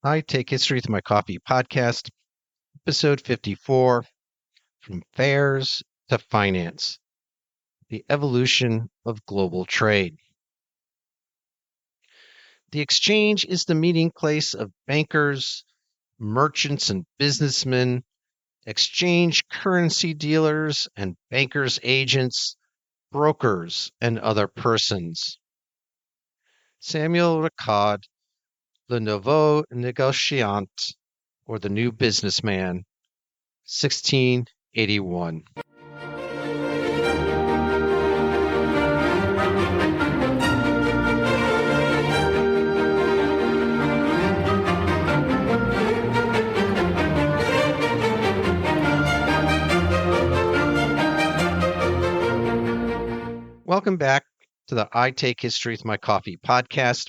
I Take History Through My Coffee podcast, episode 54, From Fairs to Finance, the Evolution of Global Trade. The exchange is the meeting place of bankers, merchants and businessmen, exchange currency dealers and bankers' agents, brokers, and other persons. Samuel Ricard, Le Nouveau Négociant, or the New Businessman, 1681. Welcome back to the I Take History with My Coffee podcast,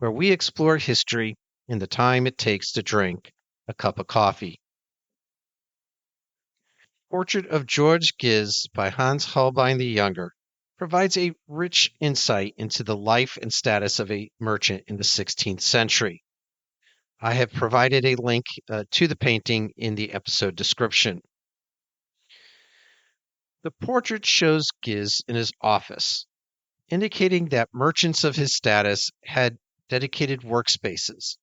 where we explore history in the time it takes to drink a cup of coffee. Portrait of George Guise by Hans Holbein the Younger provides a rich insight into the life and status of a merchant in the 16th century. I have provided a link to the painting in the episode description. The portrait shows Guise in his office, indicating that merchants of his status had dedicated workspaces.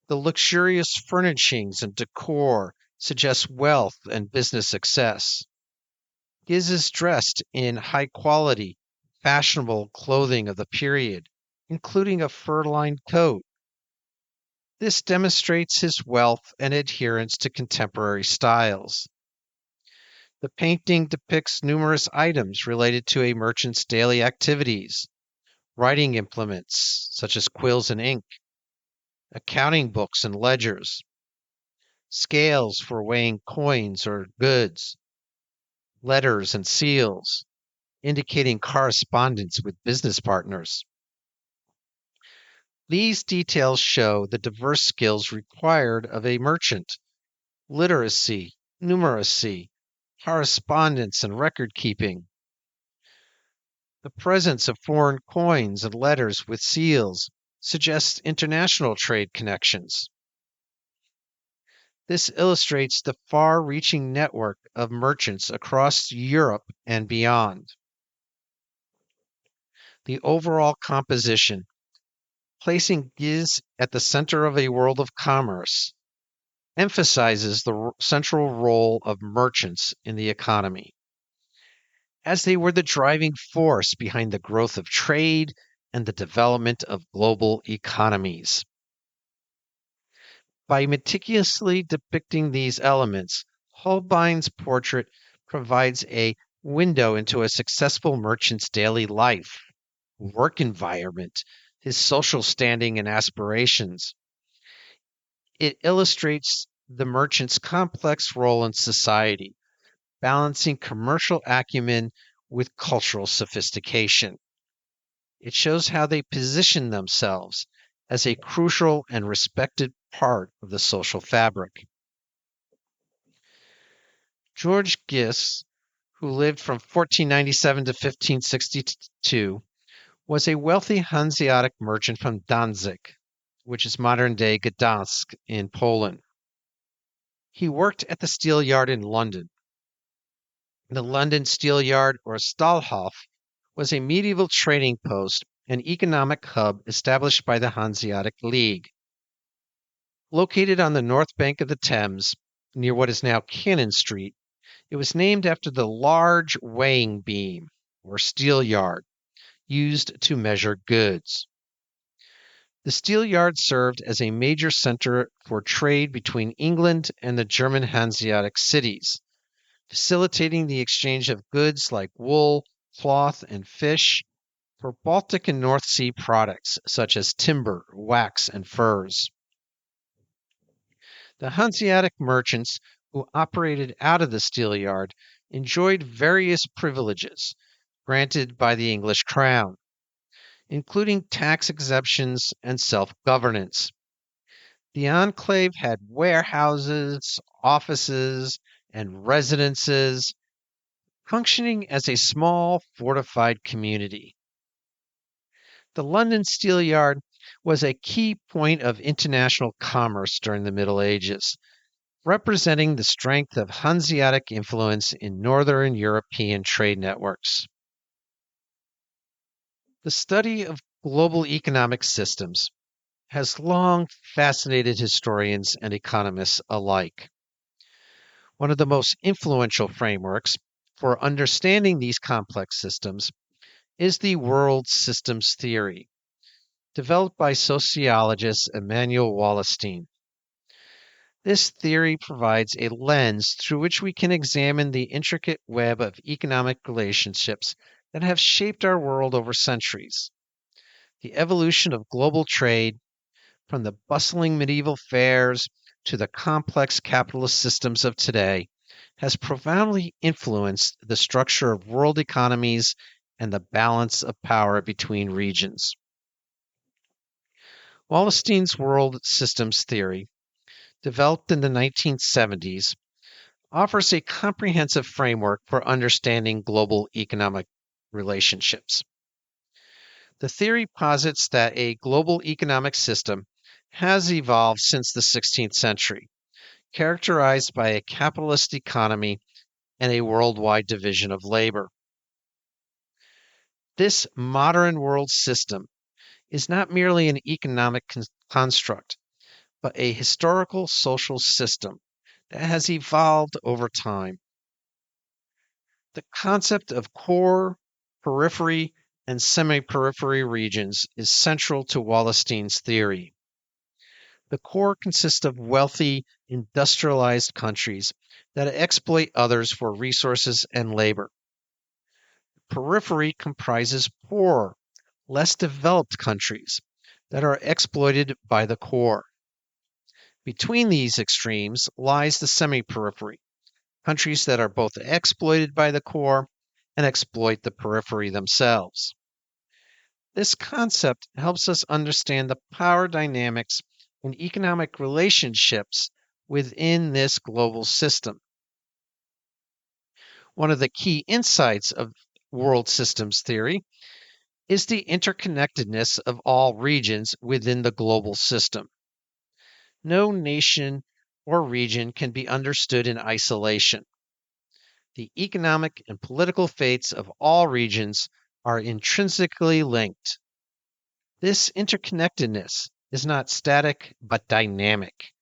The luxurious furnishings and decor suggest wealth and business success. Guise is dressed in high-quality, fashionable clothing of the period, including a fur-lined coat. This demonstrates his wealth and adherence to contemporary styles. The painting depicts numerous items related to a merchant's daily activities, writing implements such as quills and ink, accounting books and ledgers, scales for weighing coins or goods, letters and seals, indicating correspondence with business partners. These details show the diverse skills required of a merchant: literacy, numeracy, correspondence, and record keeping. The presence of foreign coins and letters with seals suggests international trade connections. This illustrates the far-reaching network of merchants across Europe and beyond. The overall composition, placing Guise at the center of a world of commerce, emphasizes the central role of merchants in the economy, as they were the driving force behind the growth of trade and the development of global economies. By meticulously depicting these elements, Holbein's portrait provides a window into a successful merchant's daily life, work environment, his social standing and aspirations. It illustrates the merchant's complex role in society, balancing commercial acumen with cultural sophistication. It shows how they position themselves as a crucial and respected part of the social fabric. George Guise, who lived from 1497 to 1562, was a wealthy Hanseatic merchant from Danzig, which is modern-day Gdansk in Poland. He worked at the steel yard in London. The London Steel Yard, or Stahlhof, was a medieval trading post and economic hub established by the Hanseatic League. Located on the north bank of the Thames, near what is now Cannon Street, it was named after the large weighing beam, or steel yard, used to measure goods. The steel yard served as a major center for trade between England and the German Hanseatic cities, facilitating the exchange of goods like wool, cloth, and fish for Baltic and North Sea products such as timber, wax, and furs. The Hanseatic merchants who operated out of the steel yard enjoyed various privileges granted by the English crown, including tax exemptions and self-governance. The enclave had warehouses, offices, and residences, functioning as a small, fortified community. The London Steel Yard was a key point of international commerce during the Middle Ages, representing the strength of Hanseatic influence in Northern European trade networks. The study of global economic systems has long fascinated historians and economists alike. One of the most influential frameworks for understanding these complex systems is the world systems theory, developed by sociologist Immanuel Wallerstein. This theory provides a lens through which we can examine the intricate web of economic relationships that have shaped our world over centuries. The evolution of global trade, from the bustling medieval fairs to the complex capitalist systems of today, has profoundly influenced the structure of world economies and the balance of power between regions. Wallerstein's world systems theory, developed in the 1970s, offers a comprehensive framework for understanding global economic relationships. The theory posits that a global economic system has evolved since the 16th century, characterized by a capitalist economy and a worldwide division of labor. This modern world system is not merely an economic construct, but a historical social system that has evolved over time. The concept of core, periphery, and semi-periphery regions is central to Wallerstein's theory. The core consists of wealthy, industrialized countries that exploit others for resources and labor. Periphery comprises poor, less developed countries that are exploited by the core. Between these extremes lies the semi-periphery, countries that are both exploited by the core and exploit the periphery themselves. This concept helps us understand the power dynamics and economic relationships within this global system. One of the key insights of world systems theory is the interconnectedness of all regions within the global system. No nation or region can be understood in isolation. The economic and political fates of all regions are intrinsically linked. This interconnectedness is not static but dynamic,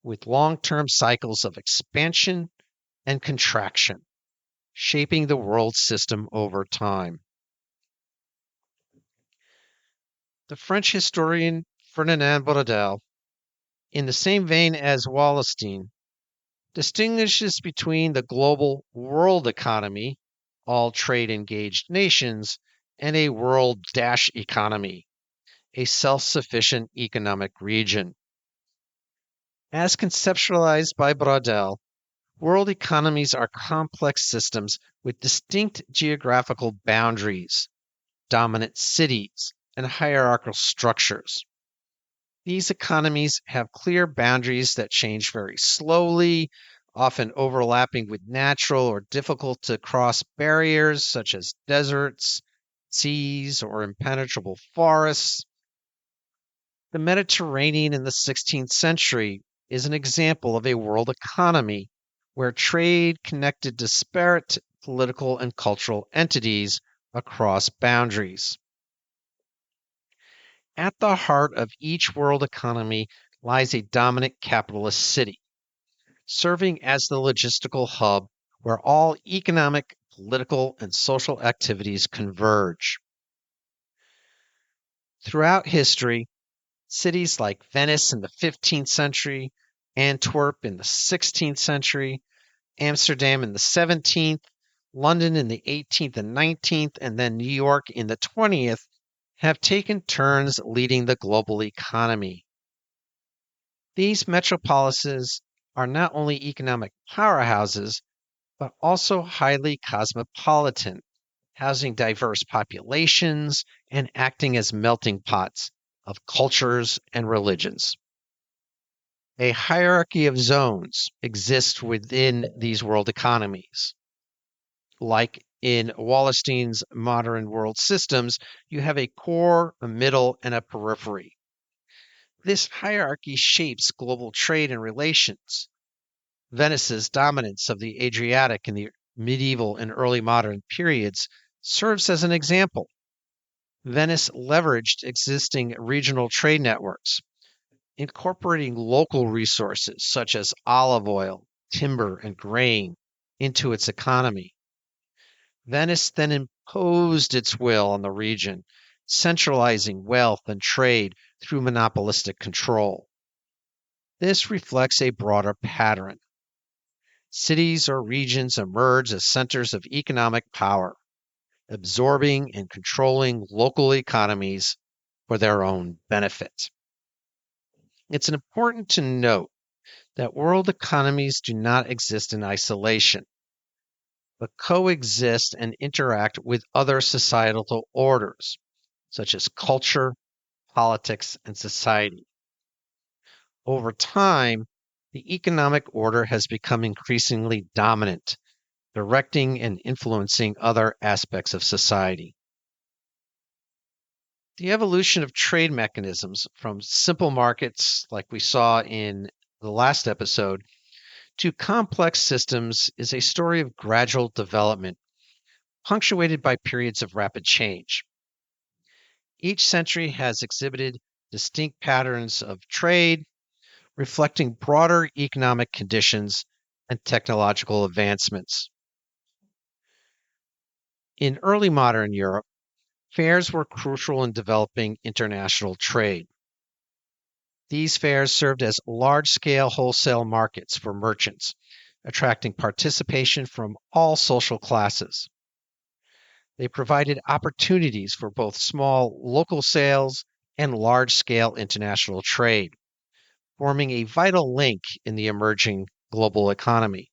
with long-term cycles of expansion and contraction, shaping the world system over time. The French historian Ferdinand Braudel, in the same vein as Wallerstein, distinguishes between the global world economy, all trade-engaged nations, and a world-economy, a self-sufficient economic region. As conceptualized by Braudel, world economies are complex systems with distinct geographical boundaries, dominant cities, and hierarchical structures. These economies have clear boundaries that change very slowly, often overlapping with natural or difficult to cross barriers such as deserts, seas, or impenetrable forests. The Mediterranean in the 16th century is an example of a world economy where trade connected disparate political and cultural entities across boundaries. At the heart of each world economy lies a dominant capitalist city, serving as the logistical hub where all economic, political, and social activities converge. Throughout history, cities like Venice in the 15th century, Antwerp in the 16th century, Amsterdam in the 17th, London in the 18th and 19th, and then New York in the 20th have taken turns leading the global economy. These metropolises are not only economic powerhouses, but also highly cosmopolitan, housing diverse populations and acting as melting pots of cultures and religions. A hierarchy of zones exists within these world economies. Like in Wallerstein's modern world systems, you have a core, a middle, and a periphery. This hierarchy shapes global trade and relations. Venice's dominance of the Adriatic in the medieval and early modern periods serves as an example. Venice leveraged existing regional trade networks, incorporating local resources such as olive oil, timber, and grain into its economy. Venice then imposed its will on the region, centralizing wealth and trade through monopolistic control. This reflects a broader pattern. Cities or regions emerge as centers of economic power, absorbing and controlling local economies for their own benefit. It's important to note that world economies do not exist in isolation, but coexist and interact with other societal orders, such as culture, politics, and society. Over time, the economic order has become increasingly dominant, directing and influencing other aspects of society. The evolution of trade mechanisms from simple markets, like we saw in the last episode, to complex systems is a story of gradual development, punctuated by periods of rapid change. Each century has exhibited distinct patterns of trade, reflecting broader economic conditions and technological advancements. In early modern Europe, fairs were crucial in developing international trade. These fairs served as large-scale wholesale markets for merchants, attracting participation from all social classes. They provided opportunities for both small local sales and large-scale international trade, forming a vital link in the emerging global economy.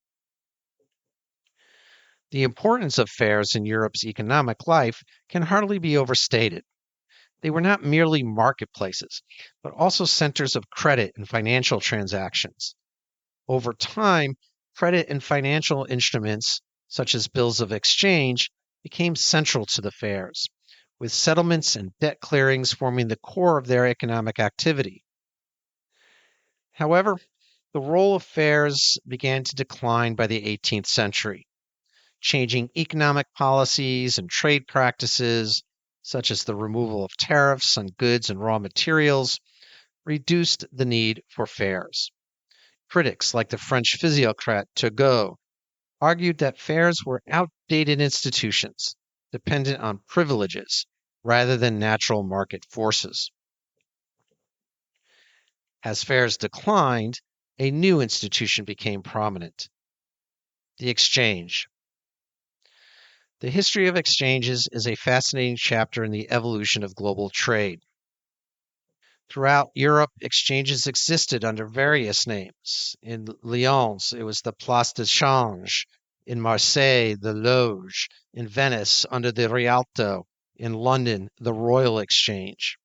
The importance of fairs in Europe's economic life can hardly be overstated. They were not merely marketplaces, but also centers of credit and financial transactions. Over time, credit and financial instruments, such as bills of exchange, became central to the fairs, with settlements and debt clearings forming the core of their economic activity. However, the role of fairs began to decline by the 18th century. Changing economic policies and trade practices, such as the removal of tariffs on goods and raw materials, reduced the need for fairs. Critics like the French physiocrat Turgot argued that fairs were outdated institutions, dependent on privileges rather than natural market forces. As fairs declined, a new institution became prominent: the exchange. The history of exchanges is a fascinating chapter in the evolution of global trade. Throughout Europe, exchanges existed under various names. In Lyons, it was the Place de Change. In Marseille, the Loge. In Venice, under the Rialto. In London, the Royal Exchange.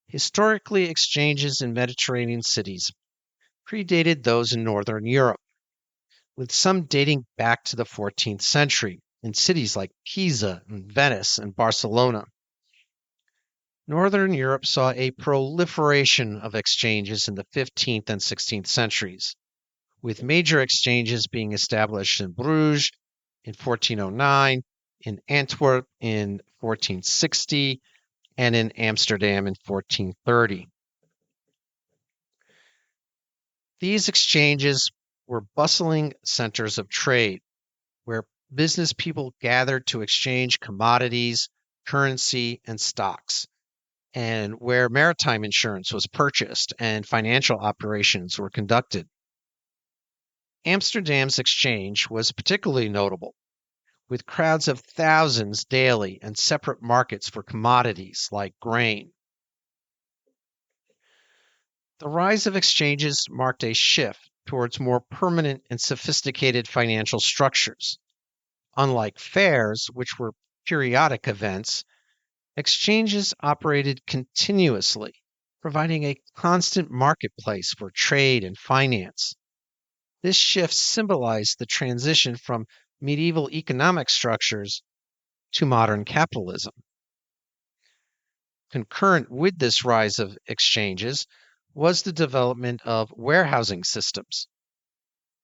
Historically, exchanges in Mediterranean cities predated those in Northern Europe, with some dating back to the 14th century in cities like Pisa and Venice and Barcelona. Northern Europe saw a proliferation of exchanges in the 15th and 16th centuries, with major exchanges being established in Bruges in 1409, in Antwerp in 1460, and in Amsterdam in 1430. These exchanges were bustling centers of trade, where business people gathered to exchange commodities, currency, and stocks, and where maritime insurance was purchased and financial operations were conducted. Amsterdam's exchange was particularly notable, with crowds of thousands daily and separate markets for commodities like grain. The rise of exchanges marked a shift towards more permanent and sophisticated financial structures. Unlike fairs, which were periodic events, exchanges operated continuously, providing a constant marketplace for trade and finance. This shift symbolized the transition from medieval economic structures to modern capitalism. Concurrent with this rise of exchanges was the development of warehousing systems.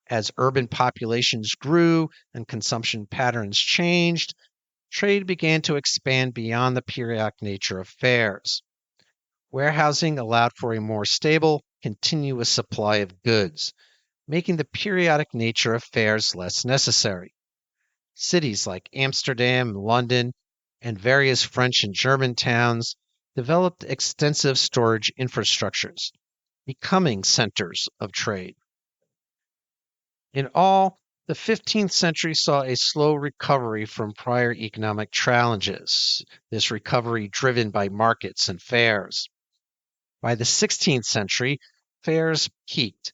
As urban populations grew and consumption patterns changed, trade began to expand beyond the periodic nature of fairs. Warehousing allowed for a more stable, continuous supply of goods, making the periodic nature of fairs less necessary. Cities like Amsterdam, London, and various French and German towns developed extensive storage infrastructures, becoming centers of trade. In all, the 15th century saw a slow recovery from prior economic challenges, this recovery driven by markets and fairs. By the 16th century, fairs peaked,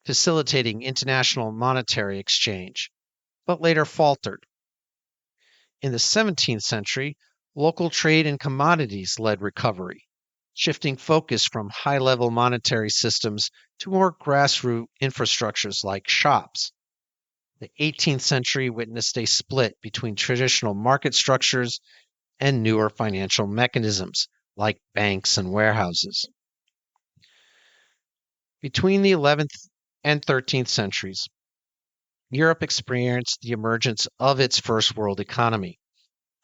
facilitating international monetary exchange, but later faltered. In the 17th century, local trade in commodities led recovery, shifting focus from high-level monetary systems to more grassroots infrastructures like shops. The 18th century witnessed a split between traditional market structures and newer financial mechanisms like banks and warehouses. Between the 11th and 13th centuries, Europe experienced the emergence of its first world economy,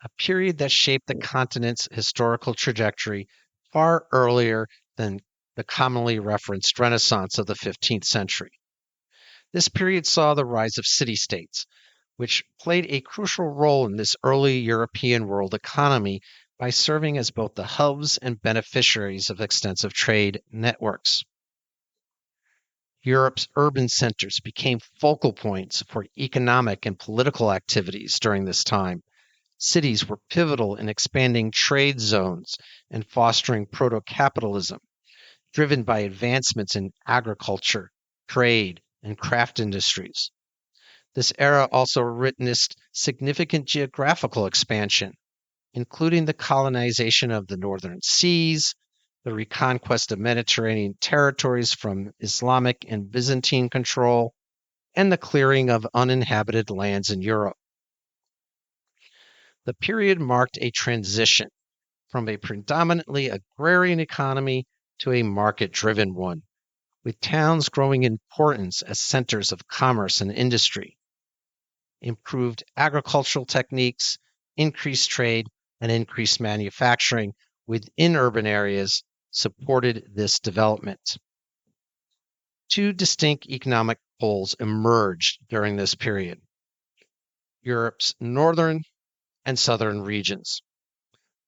a period that shaped the continent's historical trajectory far earlier than the commonly referenced Renaissance of the 15th century. This period saw the rise of city-states, which played a crucial role in this early European world economy by serving as both the hubs and beneficiaries of extensive trade networks. Europe's urban centers became focal points for economic and political activities during this time. Cities were pivotal in expanding trade zones and fostering proto-capitalism, driven by advancements in agriculture, trade, and craft industries. This era also witnessed significant geographical expansion, including the colonization of the northern seas, the reconquest of Mediterranean territories from Islamic and Byzantine control, and the clearing of uninhabited lands in Europe. The period marked a transition from a predominantly agrarian economy to a market-driven one, with towns growing in importance as centers of commerce and industry. Improved agricultural techniques, increased trade, and increased manufacturing within urban areas supported this development. Two distinct economic poles emerged during this period: Europe's northern and southern regions.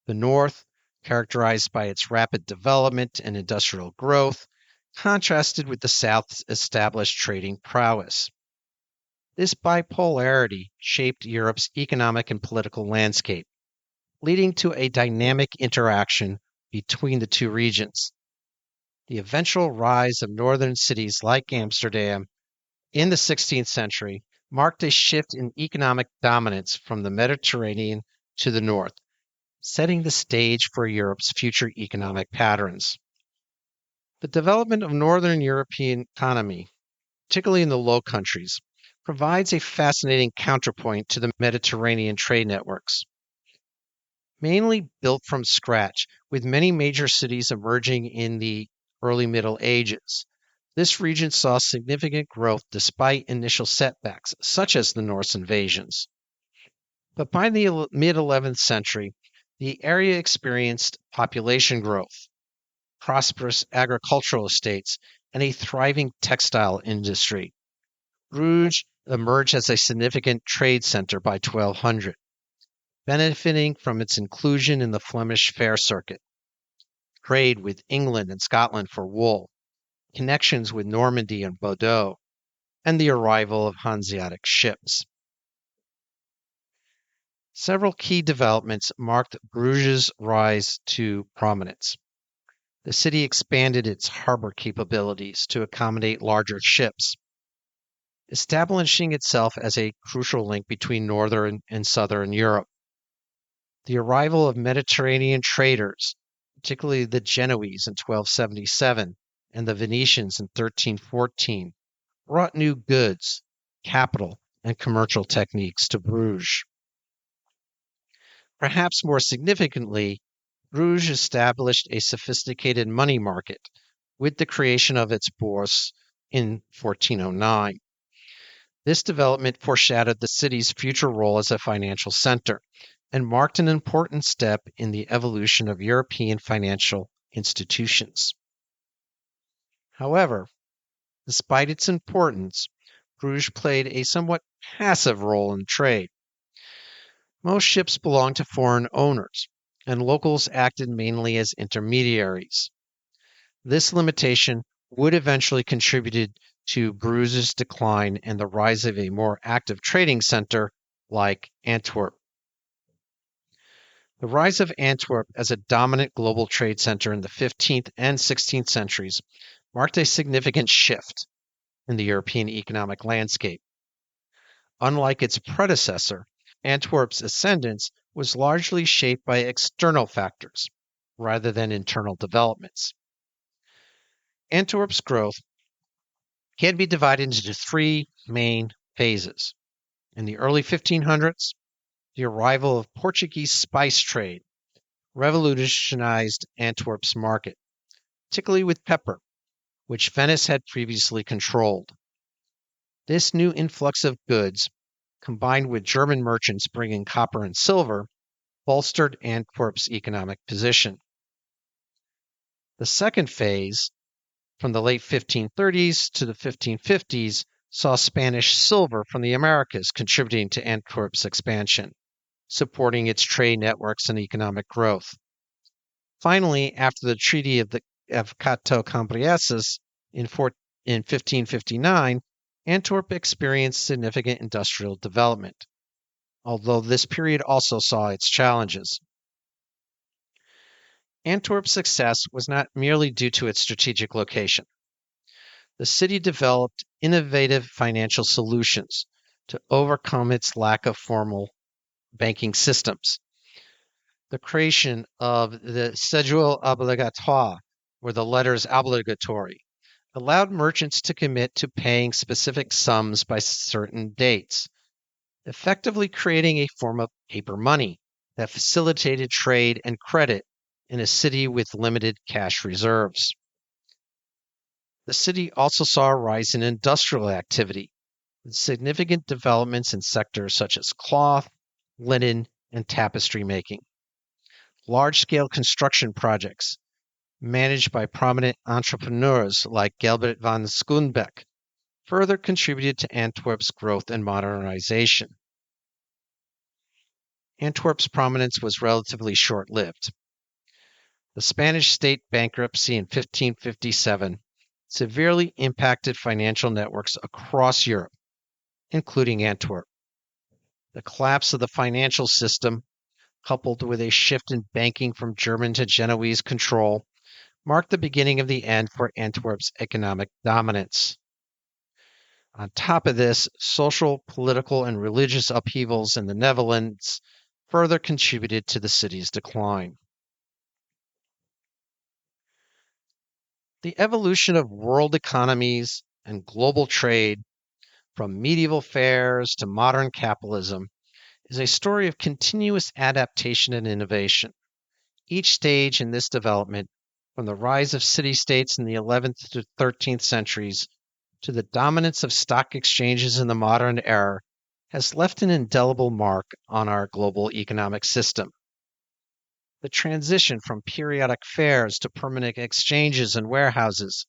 The north, characterized by its rapid development and industrial growth, contrasted with the south's established trading prowess. This bipolarity shaped Europe's economic and political landscape, leading to a dynamic interaction between the two regions. The eventual rise of northern cities like Amsterdam in the 16th century marked a shift in economic dominance from the Mediterranean to the north, setting the stage for Europe's future economic patterns. The development of northern European economy, particularly in the Low Countries, provides a fascinating counterpoint to the Mediterranean trade networks. Mainly built from scratch, with many major cities emerging in the early Middle Ages, this region saw significant growth despite initial setbacks, such as the Norse invasions. But by the mid-11th century, the area experienced population growth, prosperous agricultural estates, and a thriving textile industry. Bruges emerged as a significant trade center by 1200. Benefiting from its inclusion in the Flemish fair circuit, trade with England and Scotland for wool, connections with Normandy and Bordeaux, and the arrival of Hanseatic ships. Several key developments marked Bruges' rise to prominence. The city expanded its harbor capabilities to accommodate larger ships, establishing itself as a crucial link between northern and southern Europe. The arrival of Mediterranean traders, particularly the Genoese in 1277 and the Venetians in 1314, brought new goods, capital, and commercial techniques to Bruges. Perhaps more significantly, Bruges established a sophisticated money market with the creation of its bourse in 1409. This development foreshadowed the city's future role as a financial center and marked an important step in the evolution of European financial institutions. However, despite its importance, Bruges played a somewhat passive role in trade. Most ships belonged to foreign owners, and locals acted mainly as intermediaries. This limitation would eventually contribute to Bruges' decline and the rise of a more active trading center like Antwerp. The rise of Antwerp as a dominant global trade center in the 15th and 16th centuries marked a significant shift in the European economic landscape. Unlike its predecessor, Antwerp's ascendance was largely shaped by external factors rather than internal developments. Antwerp's growth can be divided into three main phases. In the early 1500s, the arrival of Portuguese spice trade revolutionized Antwerp's market, particularly with pepper, which Venice had previously controlled. This new influx of goods, combined with German merchants bringing copper and silver, bolstered Antwerp's economic position. The second phase, from the late 1530s to the 1550s, saw Spanish silver from the Americas contributing to Antwerp's expansion, supporting its trade networks and economic growth. Finally, after the Treaty of Cato Cambriensis in 1559, Antwerp experienced significant industrial development, although this period also saw its challenges. Antwerp's success was not merely due to its strategic location. The city developed innovative financial solutions to overcome its lack of formal banking systems. The creation of the cédule obligatoire, or the letters obligatory, allowed merchants to commit to paying specific sums by certain dates, effectively creating a form of paper money that facilitated trade and credit in a city with limited cash reserves. The city also saw a rise in industrial activity, with significant developments in sectors such as cloth, linen, and tapestry making. Large-scale construction projects, managed by prominent entrepreneurs like Gilbert van Schoonbeck, further contributed to Antwerp's growth and modernization. Antwerp's prominence was relatively short-lived. The Spanish state bankruptcy in 1557 severely impacted financial networks across Europe, including Antwerp. The collapse of the financial system, coupled with a shift in banking from German to Genoese control, marked the beginning of the end for Antwerp's economic dominance. On top of this, social, political, and religious upheavals in the Netherlands further contributed to the city's decline. The evolution of world economies and global trade, from medieval fairs to modern capitalism, is a story of continuous adaptation and innovation. Each stage in this development, from the rise of city-states in the 11th to 13th centuries to the dominance of stock exchanges in the modern era, has left an indelible mark on our global economic system. The transition from periodic fairs to permanent exchanges and warehouses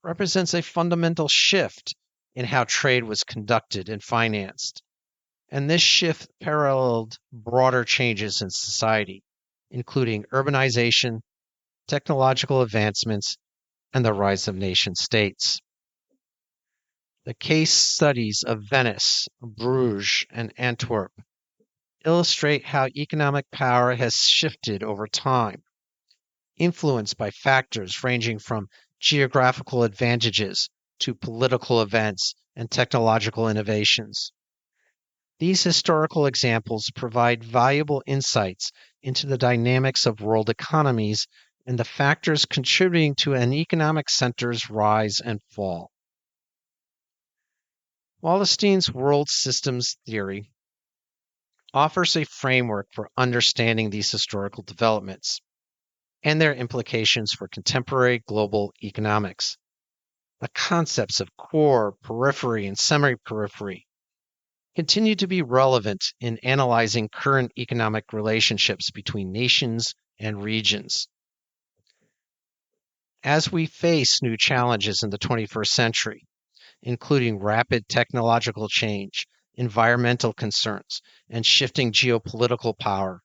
represents a fundamental shift in how trade was conducted and financed. And this shift paralleled broader changes in society, including urbanization, technological advancements, and the rise of nation-states. The case studies of Venice, Bruges, and Antwerp illustrate how economic power has shifted over time, influenced by factors ranging from geographical advantages to political events and technological innovations. These historical examples provide valuable insights into the dynamics of world economies and the factors contributing to an economic center's rise and fall. Wallerstein's world systems theory offers a framework for understanding these historical developments. and their implications for contemporary global economics. The concepts of core, periphery, and semi-periphery continue to be relevant in analyzing current economic relationships between nations and regions. As we face new challenges in the 21st century, including rapid technological change, environmental concerns, and shifting geopolitical power,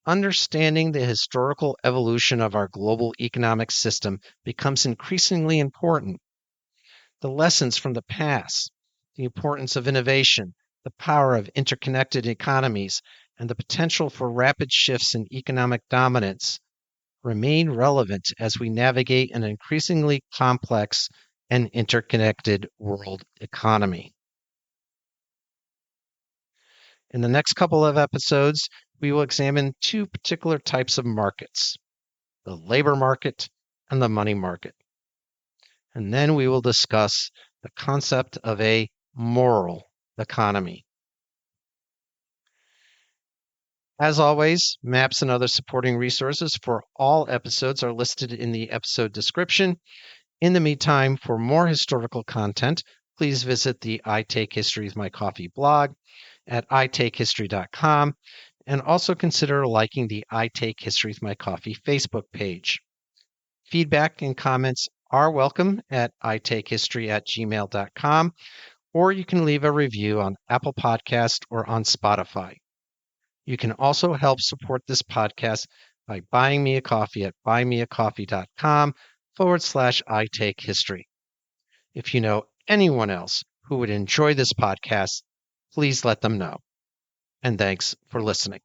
understanding the historical evolution of our global economic system becomes increasingly important. The lessons from the past, the importance of innovation, the power of interconnected economies, and the potential for rapid shifts in economic dominance remain relevant as we navigate an increasingly complex and interconnected world economy. In the next couple of episodes, we will examine two particular types of markets, the labor market and the money market. And then we will discuss the concept of a moral economy. As always, maps and other supporting resources for all episodes are listed in the episode description. In the meantime, for more historical content, please visit the I Take History with My Coffee blog at itakehistory.com, and also consider liking the I Take History with My Coffee Facebook page. Feedback and comments are welcome at itakehistory@gmail.com, or you can leave a review on Apple Podcast or on Spotify. You can also help support this podcast by buying me a coffee at buymeacoffee.com/itakehistory. If you know anyone else who would enjoy this podcast, please let them know. And thanks for listening.